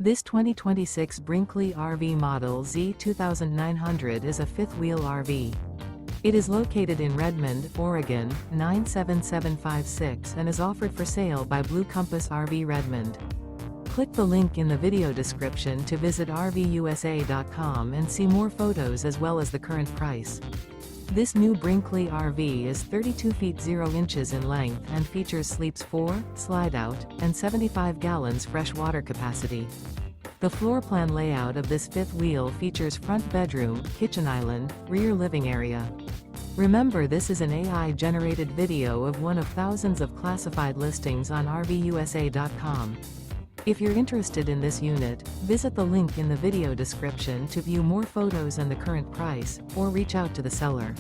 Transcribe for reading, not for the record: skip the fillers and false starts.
This 2026 Brinkley RV Model Z 2900 is a fifth-wheel RV. It is located in Redmond, Oregon, 97756 and is offered for sale by Blue Compass RV Redmond. Click the link in the video description to visit RVUSA.com and see more photos as well as the current price. This new Brinkley RV is 32 feet 0 inches in length and features sleeps 4, Slideout, and 75 gallons fresh water capacity. The floor plan layout of this fifth wheel features front bedroom, kitchen island, rear living area. Remember, this is an AI-generated video of one of thousands of classified listings on RVUSA.com. If you're interested in this unit, visit the link in the video description to view more photos and the current price, or reach out to the seller.